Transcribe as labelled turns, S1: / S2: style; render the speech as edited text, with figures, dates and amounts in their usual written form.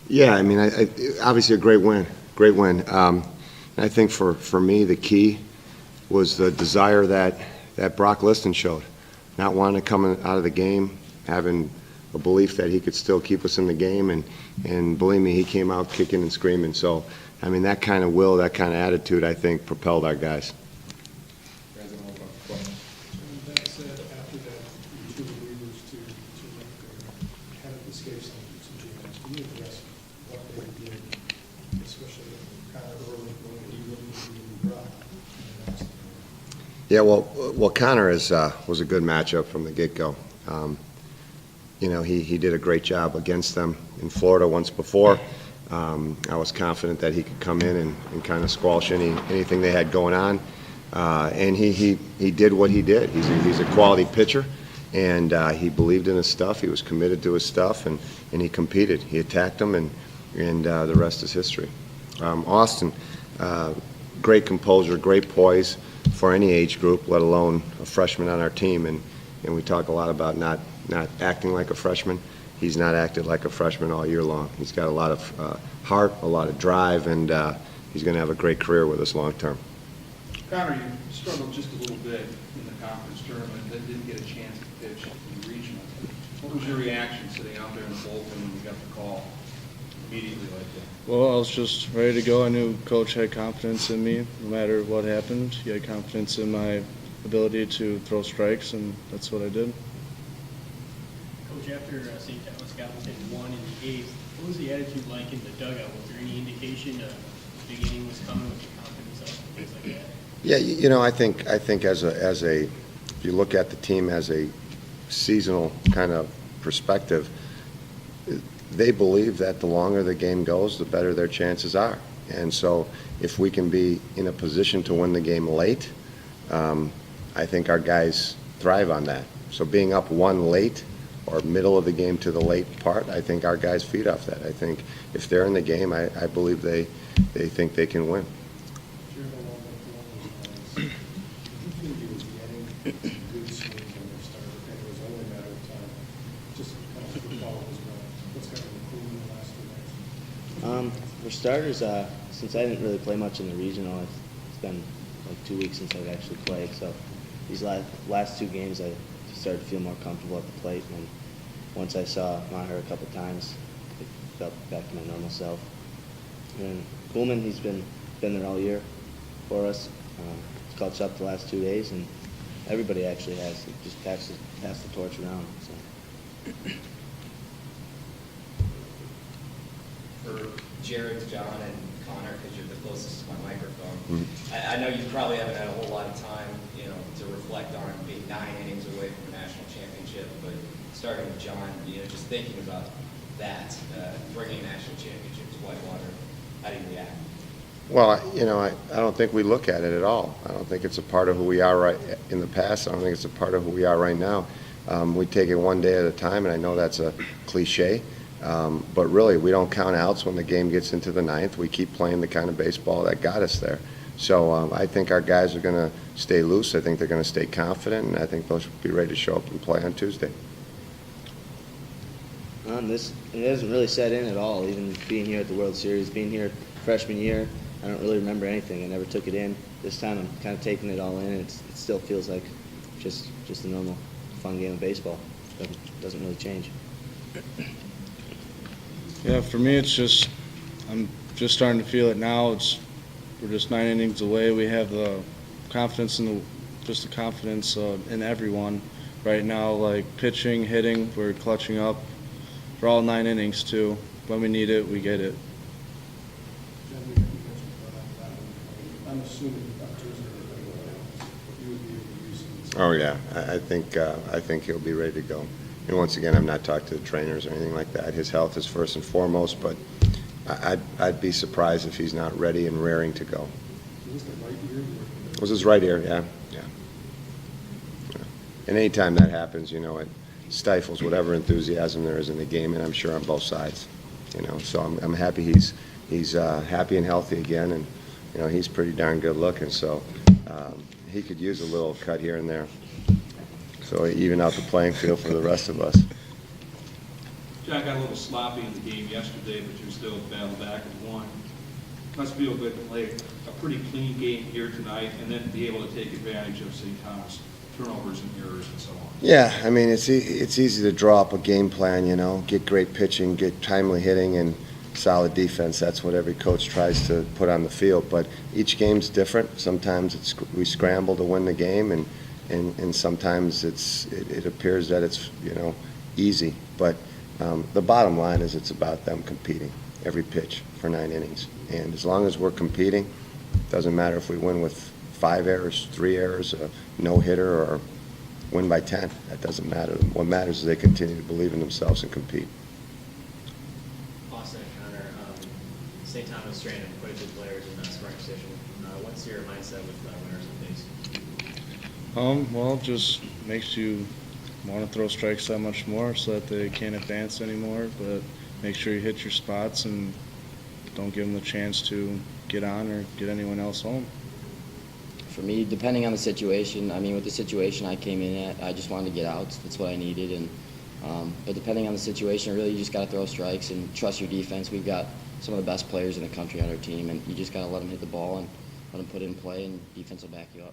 S1: Yeah, I mean, obviously a great win, great win. I think for me, the key was the desire that Brock Liston showed, not wanting to come out of the game, having a belief that he could still keep us in the game, and believe me, he came out kicking and screaming. So, I mean, that kind of will, that kind of attitude, I think, propelled our guys.
S2: That said, after that, you two leaders to make their head of escape some jams. Can you address what they did, especially kind of early when you wouldn't be brought?
S1: Yeah, well, Connor was a good matchup from the get-go. You know, he did a great job against them in Florida once before. I was confident that he could come in and kind of squelch anything they had going on. And he did what he did. He's a quality pitcher, and he believed in his stuff. He was committed to his stuff, and he competed. He attacked them, and the rest is history. Austin, great composure, great poise for any age group, let alone a freshman on our team. And we talk a lot about not acting like a freshman. He's not acted like a freshman all year long. He's got a lot of heart, a lot of drive, and he's going to have a great career with us long term.
S3: Connor, you struggled just a little bit in the conference tournament, then didn't get a chance to pitch in regional. What was your reaction sitting out there in the bullpen when you got the call immediately like that?
S4: Well, I was just ready to go. I knew Coach had confidence in me no matter what happened. He had confidence in my ability to throw strikes, and that's what I did.
S5: Coach, after St. Thomas got within 1 in the 8th, what was the attitude like in the dugout? Was there any indication the beginning was coming with the confidence up, things like that?
S1: Yeah, you know, I think as a if you look at the team as a seasonal kind of perspective, they believe that the longer the game goes, the better their chances are. And so if we can be in a position to win the game late, I think our guys thrive on that. So being up 1 late or middle of the game to the late part, I think our guys feed off that. I think if they're in the game, I believe they think they can win.
S6: For starters, since I didn't really play much in the regional, it's been like 2 weeks since I've actually played. So these last 2 games, I started to feel more comfortable at the plate. And once I saw Maher a couple times, I felt back to my normal self. And Kuhlman, he's been there all year for us. He's clutched up the last 2 days, and everybody actually has. He just passed the torch around. So.
S7: For Jared, John, and Connor, because you're the closest to my microphone. I know you probably haven't had a whole lot of time, to reflect on being 9 innings away from a national championship, but starting with John, just thinking about that, bringing a national championship to Whitewater, how do you react?
S1: Well, I don't think we look at it at all. I don't think it's a part of who we are right in the past. I don't think it's a part of who we are right now. We take it one day at a time, and I know that's a cliche. But really, we don't count outs when the game gets into the 9th. We keep playing the kind of baseball that got us there. So I think our guys are going to stay loose. I think they're going to stay confident, and I think they'll be ready to show up and play on Tuesday.
S6: It hasn't really set in at all, even being here at the World Series, being here freshman year. I don't really remember anything. I never took it in. This time I'm kind of taking it all in, and it still feels like just a normal, fun game of baseball. Doesn't really change.
S4: Yeah, for me, I'm just starting to feel it now. We're just 9 innings away. We have the confidence in everyone right now. Like pitching, hitting, we're clutching up for all 9 innings too. When we need it, we get it.
S2: I'm assuming about Tuesday you would be able to use it.
S1: Oh yeah, I think he'll be ready to go. And once again, I'm not talking to the trainers or anything like that. His health is first and foremost, but I'd be surprised if he's not ready and raring to go.
S2: Was this the right ear?
S1: It was his right ear, yeah. And anytime that happens, it stifles whatever enthusiasm there is in the game, and I'm sure on both sides. So I'm happy he's happy and healthy again, and he's pretty darn good looking. So he could use a little cut here and there. So even out the playing field for the rest of us.
S3: John, kind of got a little sloppy in the game yesterday, but you still battled back and won. Must feel good to play a pretty clean game here tonight and then be able to take advantage of St. Thomas turnovers and errors and so on.
S1: Yeah, I mean, it's easy to draw up a game plan, you know, get great pitching, get timely hitting, and solid defense. That's what every coach tries to put on the field. But each game's different. Sometimes we scramble to win the game, and sometimes it appears that it's, you know, easy. But the bottom line is it's about them competing every pitch for 9 innings. And as long as we're competing, it doesn't matter if we win with 5 errors, 3 errors, a no-hitter, or win by 10. That doesn't matter. What matters is they continue to believe in themselves and compete.
S8: Austin and Connor, St. Thomas stranded quite a few players in that scoring position. What's your mindset with winners and base?
S4: Well, just makes you want to throw strikes that much more so that they can't advance anymore, but make sure you hit your spots and don't give them the chance to get on or get anyone else home.
S9: For me, depending on the situation, I mean, with the situation I came in at, I just wanted to get outs. That's what I needed. And but depending on the situation, really, you just got to throw strikes and trust your defense. We've got some of the best players in the country on our team, and you just got to let them hit the ball and let them put it in play, and defense will back you up.